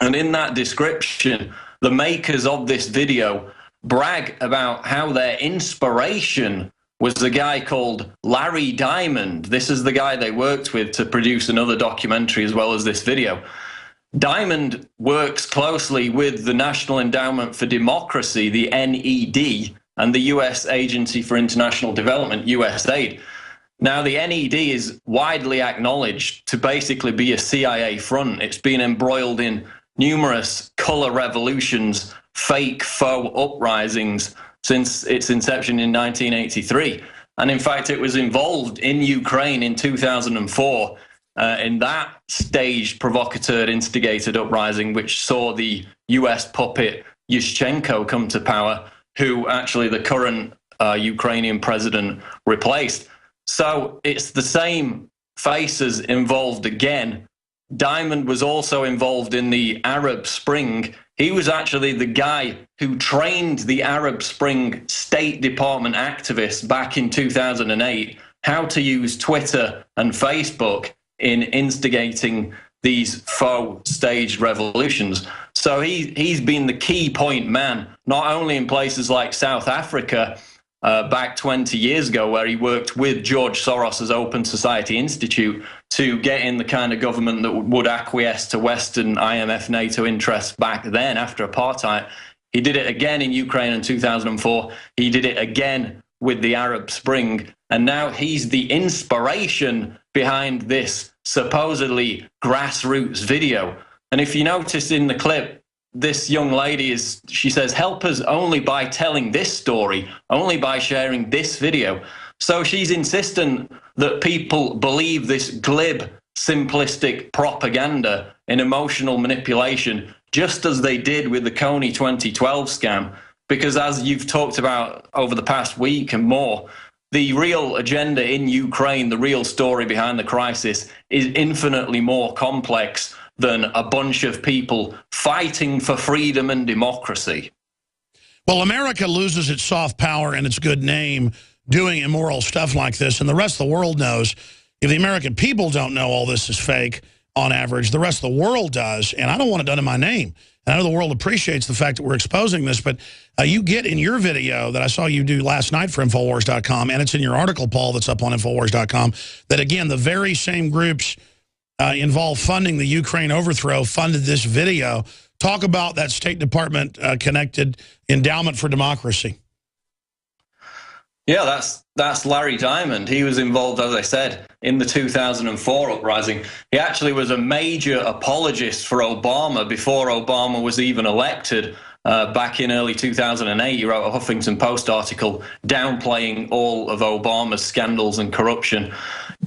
And in that description, the makers of this video brag about how their inspiration was a guy called Larry Diamond. This is the guy they worked with to produce another documentary as well as this video. Diamond works closely with the National Endowment for Democracy, the NED, and the U.S. Agency for International Development, USAID. Now, the NED is widely acknowledged to basically be a CIA front. It's been embroiled in numerous color revolutions, fake faux uprisings since its inception in 1983. And in fact, it was involved in Ukraine in 2004 in that staged, provocateur, instigated uprising, which saw the US puppet Yushchenko come to power, who actually the current Ukrainian president replaced. So it's the same faces involved again. Diamond was also involved in the Arab Spring. He was actually the guy who trained the Arab Spring State Department activists back in 2008 how to use Twitter and Facebook in instigating these faux staged revolutions. So he's been the key point man, not only in places like South Africa, back 20 years ago, where he worked with George Soros's Open Society Institute to get in the kind of government that would acquiesce to Western IMF, NATO interests back then after apartheid. He did it again in Ukraine in 2004. He did it again with the Arab Spring. And now he's the inspiration behind this supposedly grassroots video. And if you notice in the clip, this young lady she says, help us only by telling this story, only by sharing this video. So she's insistent that people believe this glib, simplistic propaganda and emotional manipulation, just as they did with the Kony 2012 scam. Because as you've talked about over the past week and more, the real agenda in Ukraine, the real story behind the crisis, is infinitely more complex than a bunch of people fighting for freedom and democracy. Well, America loses its soft power and its good name doing immoral stuff like this, and the rest of the world knows. If the American people don't know all this is fake, on average, the rest of the world does, and I don't want it done in my name. And I know the world appreciates the fact that we're exposing this, but you get in your video that I saw you do last night for Infowars.com, and it's in your article, Paul, that's up on Infowars.com, that, again, the very same groups involved funding the Ukraine overthrow funded this video. Talk about that State Department connected Endowment for Democracy. Yeah, that's Larry Diamond. He was involved, as I said, in the 2004 uprising. He actually was a major apologist for Obama before Obama was even elected. Back in early 2008, he wrote a Huffington Post article downplaying all of Obama's scandals and corruption.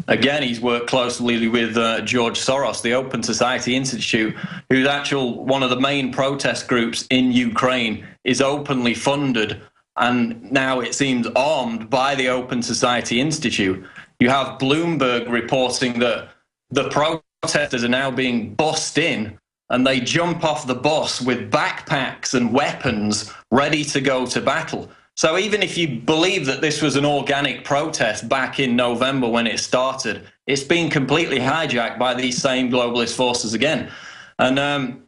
Again, he's worked closely with George Soros, the Open Society Institute, who's one of the main protest groups in Ukraine, is openly funded and now it seems armed by the Open Society Institute. You have Bloomberg reporting that the protesters are now being bussed in and they jump off the bus with backpacks and weapons ready to go to battle. So even if you believe that this was an organic protest back in November when it started, it's been completely hijacked by these same globalist forces again. And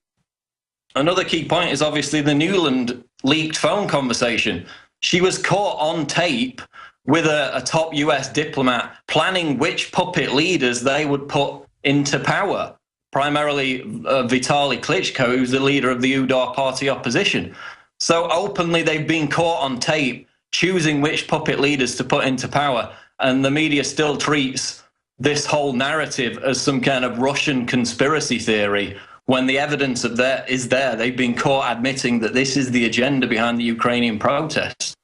another key point is obviously the Nuland leaked phone conversation. She was caught on tape with a top US diplomat planning which puppet leaders they would put into power, primarily Vitaly Klitschko, who's the leader of the UDAR party opposition. So openly they've been caught on tape choosing which puppet leaders to put into power, and the media still treats this whole narrative as some kind of Russian conspiracy theory when the evidence of that is there. They've been caught admitting that this is the agenda behind the Ukrainian protests.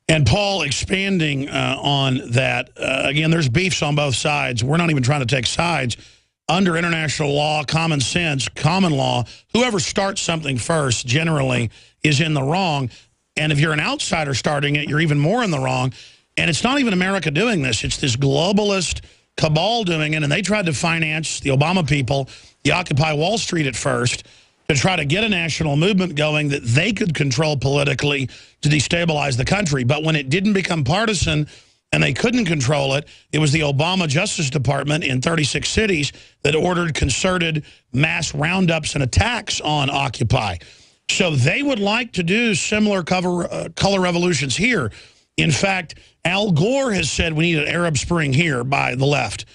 And Paul, expanding on that, again, there's beefs on both sides. We're not even trying to take sides. Under international law, common sense, common law, whoever starts something first generally is in the wrong. And if you're an outsider starting it, you're even more in the wrong. And it's not even America doing this. It's this globalist cabal doing it. And they tried to finance the Obama people, the Occupy Wall Street at first, to try to get a national movement going that they could control politically to destabilize the country. But when it didn't become partisan and they couldn't control it. It was the Obama Justice Department in 36 cities that ordered concerted mass roundups and attacks on Occupy. So they would like to do similar color revolutions here. In fact, Al Gore has said we need an Arab Spring here by the left.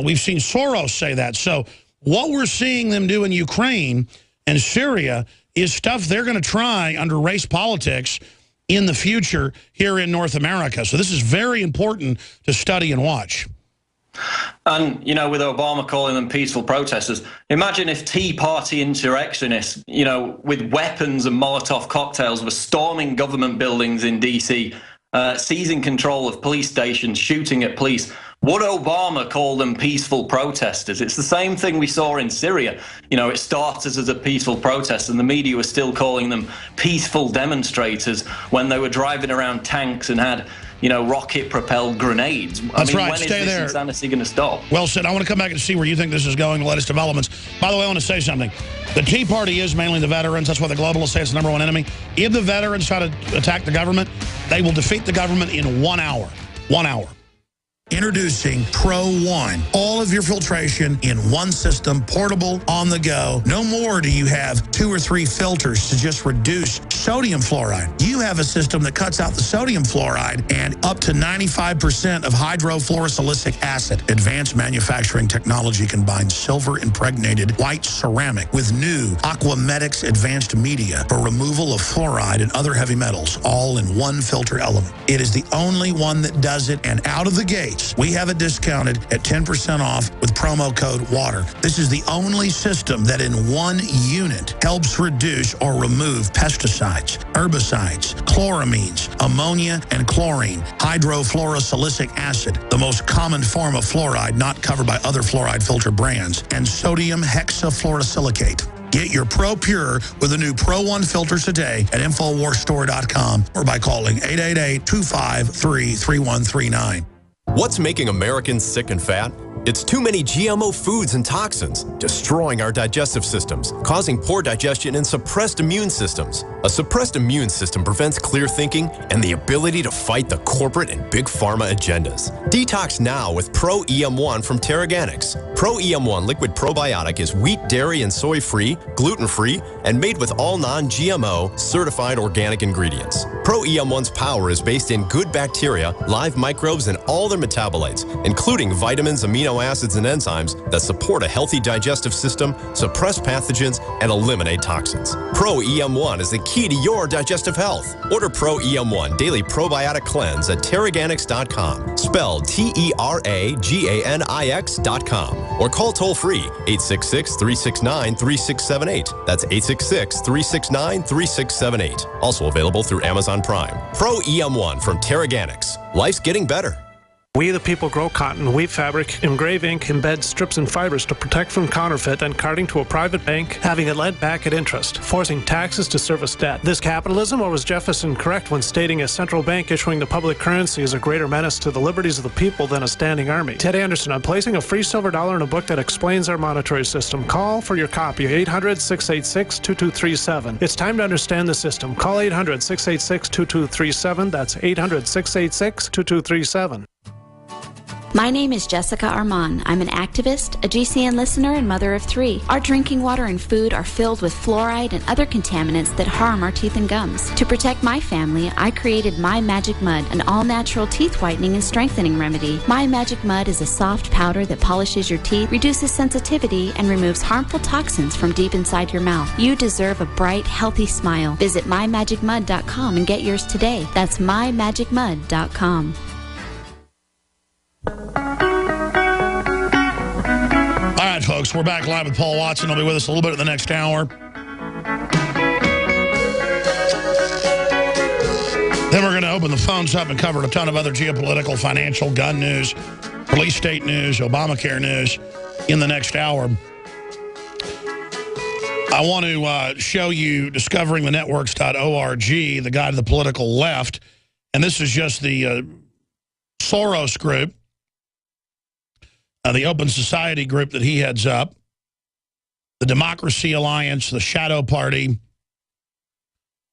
We've seen Soros say that. So what we're seeing them do in Ukraine and Syria is stuff they're going to try under race politics in the future here in North America. So this is very important to study and watch. And, you know, with Obama calling them peaceful protesters, imagine if Tea Party insurrectionists, you know, with weapons and Molotov cocktails were storming government buildings in D.C., seizing control of police stations, shooting at police. Would Obama call them peaceful protesters? It's the same thing we saw in Syria. You know, it started as a peaceful protest, and the media was still calling them peaceful demonstrators when they were driving around tanks and had, you know, rocket-propelled grenades. That's right. When Stay is this there. insanity going to stop? Well said. I want to come back and see where you think this is going, the latest developments. By the way, I want to say something. The Tea Party is mainly the veterans. That's why the globalists say it's the #1 enemy. If the veterans try to attack the government, they will defeat the government in 1 hour. 1 hour. Introducing Pro One. All of your filtration in one system, portable, on the go. No more do you have 2 or 3 filters to just reduce sodium fluoride. You have a system that cuts out the sodium fluoride and up to 95% of hydrofluorosilicic acid. Advanced manufacturing technology combines silver-impregnated white ceramic with new Aquamedics advanced media for removal of fluoride and other heavy metals, all in one filter element. It is the only one that does it, and out of the gate, we have it discounted at 10% off with promo code WATER. This is the only system that in one unit helps reduce or remove pesticides, herbicides, chloramines, ammonia, and chlorine, hydrofluorosilicic acid, the most common form of fluoride not covered by other fluoride filter brands, and sodium hexafluorosilicate. Get your Pro Pure with the new Pro One filters today at InfoWarsStore.com or by calling 888-253-3139. What's making Americans sick and fat? It's too many GMO foods and toxins, destroying our digestive systems, causing poor digestion and suppressed immune systems. A suppressed immune system prevents clear thinking and the ability to fight the corporate and big pharma agendas. Detox now with Pro EM1 from Teraganix. Pro EM1 liquid probiotic is wheat, dairy, and soy-free, gluten-free, and made with all non-GMO, certified organic ingredients. Pro EM1's power is based in good bacteria, live microbes, and all their metabolites, including vitamins, amino acids, and enzymes that support a healthy digestive system, suppress pathogens, and eliminate toxins. Pro EM1 is the key to your digestive health. Order Pro EM1 Daily Probiotic Cleanse at Teraganix.com, spelled Teraganix.com, or call toll-free 866-369-3678. That's 866-369-3678. Also available through Amazon Prime. Pro EM1 from Teraganix. Life's getting better. We the people grow cotton, weave fabric, engrave ink, embed strips and fibers to protect from counterfeit and carting to a private bank, having it lent back at interest, forcing taxes to service debt. This capitalism, or was Jefferson correct when stating a central bank issuing the public currency is a greater menace to the liberties of the people than a standing army? Ted Anderson, I'm placing a free silver dollar in a book that explains our monetary system. Call for your copy, 800-686-2237. It's time to understand the system. Call 800-686-2237. That's 800-686-2237. My name is Jessica Armand. I'm an activist, a GCN listener, and mother of 3. Our drinking water and food are filled with fluoride and other contaminants that harm our teeth and gums. To protect my family, I created My Magic Mud, an all-natural teeth whitening and strengthening remedy. My Magic Mud is a soft powder that polishes your teeth, reduces sensitivity, and removes harmful toxins from deep inside your mouth. You deserve a bright, healthy smile. Visit MyMagicMud.com and get yours today. That's MyMagicMud.com. All right, folks, we're back live with Paul Watson. He'll be with us a little bit in the next hour. Then we're going to open the phones up and cover a ton of other geopolitical, financial, gun news, police state news, Obamacare news in the next hour. I want to show you discoveringthenetworks.org, the guide to the political left. And this is just the Soros group. The Open Society group that he heads up, the Democracy Alliance, the Shadow Party,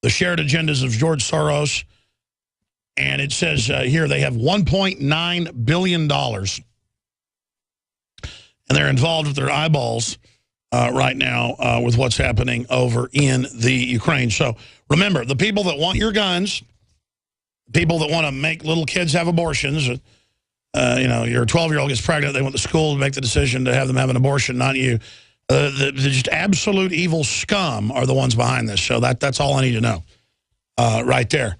the shared agendas of George Soros, And it says here they have $1.9 billion. And they're involved with their eyeballs right now with what's happening over in the Ukraine. So remember, the people that want your guns, people that want to make little kids have abortions, you know, your 12-year-old gets pregnant, they want the school to make the decision to have them have an abortion, not you. The just absolute evil scum are the ones behind this. So that's all I need to know right there.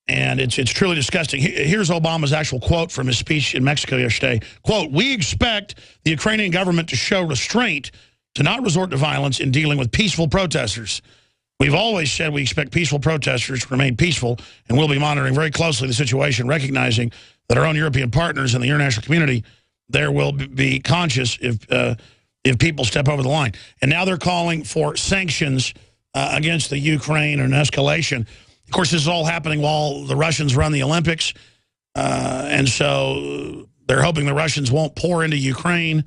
And it's truly disgusting. Here's Obama's actual quote from his speech in Mexico yesterday. Quote, "We expect the Ukrainian government to show restraint, to not resort to violence in dealing with peaceful protesters. We've always said we expect peaceful protesters to remain peaceful, and we'll be monitoring very closely the situation, recognizing that our own European partners and the international community there will be conscious if people step over the line." And now they're calling for sanctions against the Ukraine and escalation. Of course, this is all happening while the Russians run the Olympics. And so they're hoping the Russians won't pour into Ukraine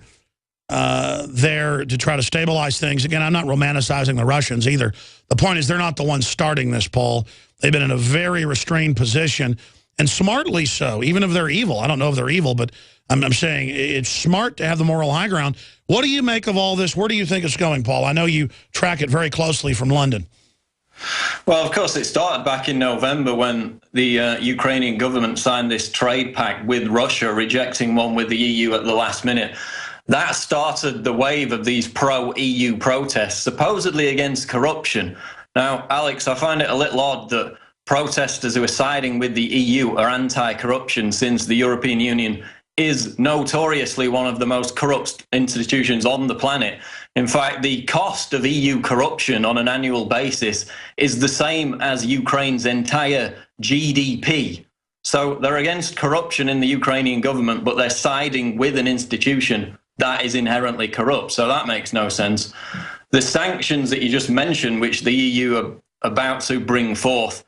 there to try to stabilize things. Again, I'm not romanticizing the Russians either. The point is they're not the ones starting this, Paul. They've been in a very restrained position, and smartly so, even if they're evil. I don't know if they're evil, but I'm saying it's smart to have the moral high ground. What do you make of all this? Where do you think it's going, Paul? I know you track it very closely from London. Well, of course, it started back in November when the Ukrainian government signed this trade pact with Russia, rejecting one with the EU at the last minute. That started the wave of these pro-EU protests, supposedly against corruption. Now, Alex, I find it a little odd that protesters who are siding with the EU are anti-corruption, since the European Union is notoriously one of the most corrupt institutions on the planet. In fact, the cost of EU corruption on an annual basis is the same as Ukraine's entire GDP. So they're against corruption in the Ukrainian government, but they're siding with an institution that is inherently corrupt. So that makes no sense. The sanctions that you just mentioned, which the EU are about to bring forth,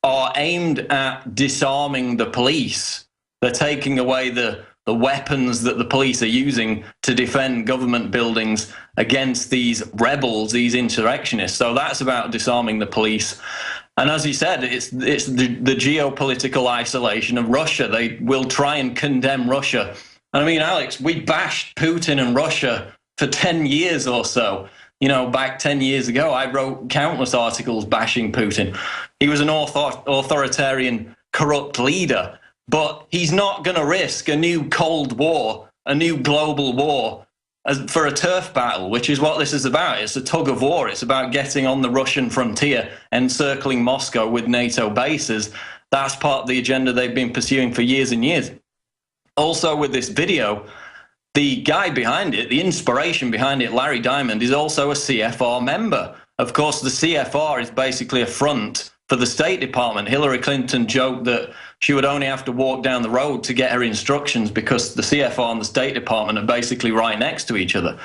are aimed at disarming the police. They're taking away the weapons that the police are using to defend government buildings against these rebels, these insurrectionists. So that's about disarming the police. And as you said, it's the geopolitical isolation of Russia. They will try and condemn Russia. And I mean, Alex, we bashed Putin and Russia for 10 years or so. You know, back 10 years ago, I wrote countless articles bashing Putin. He was an authoritarian, corrupt leader. But he's not going to risk a new Cold War, a new global war, for a turf battle, which is what this is about. It's a tug of war. It's about getting on the Russian frontier, encircling Moscow with NATO bases. That's part of the agenda they've been pursuing for years and years. Also, with this video, the guy behind it, the inspiration behind it, Larry Diamond, is also a CFR member. Of course, the CFR is basically a front for the State Department. Hillary Clinton joked that she would only have to walk down the road to get her instructions because the CFR and the State Department are basically right next to each other.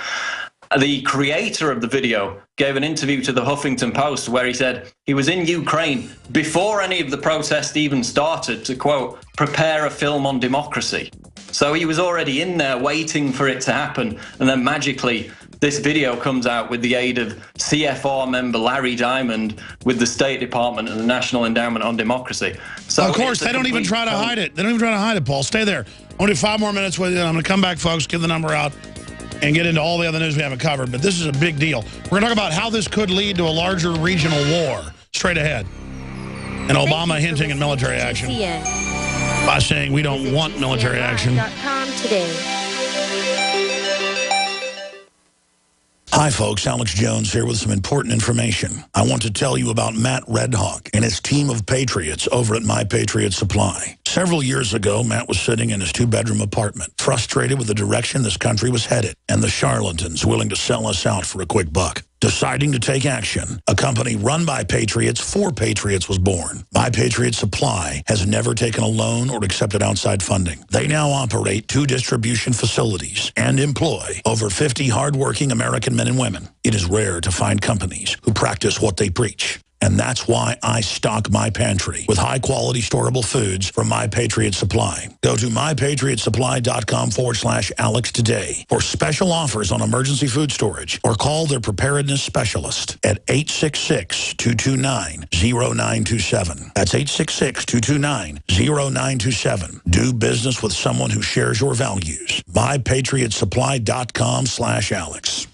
The creator of the video gave an interview to the Huffington Post where he said he was in Ukraine before any of the protests even started to, quote, prepare a film on democracy. So he was already in there waiting for it to happen, and then magically this video comes out with the aid of CFR member Larry Diamond with the State Department and the National Endowment on Democracy. So of course, they don't even try to hide it. They don't even try to hide it, Paul. Stay there. I want to do 5 more minutes with you, and I'm going to come back, folks, give the number out, and get into all the other news we haven't covered. But this is a big deal. We're going to talk about how this could lead to a larger regional war straight ahead. And Obama hinting at military action by saying we don't want military action. Today. Hi, folks. Alex Jones here with some important information. I want to tell you about Matt Redhawk and his team of patriots over at My Patriot Supply. Several years ago, Matt was sitting in his 2-bedroom apartment, frustrated with the direction this country was headed and the charlatans willing to sell us out for a quick buck. Deciding to take action, a company run by patriots for patriots was born. My Patriot Supply has never taken a loan or accepted outside funding. They now operate 2 distribution facilities and employ over 50 hardworking American men and women. It is rare to find companies who practice what they preach. And that's why I stock my pantry with high-quality storable foods from My Patriot Supply. Go to mypatriotsupply.com/Alex today for special offers on emergency food storage, or call their preparedness specialist at 866-229-0927. That's 866-229-0927. Do business with someone who shares your values. mypatriotsupply.com/Alex.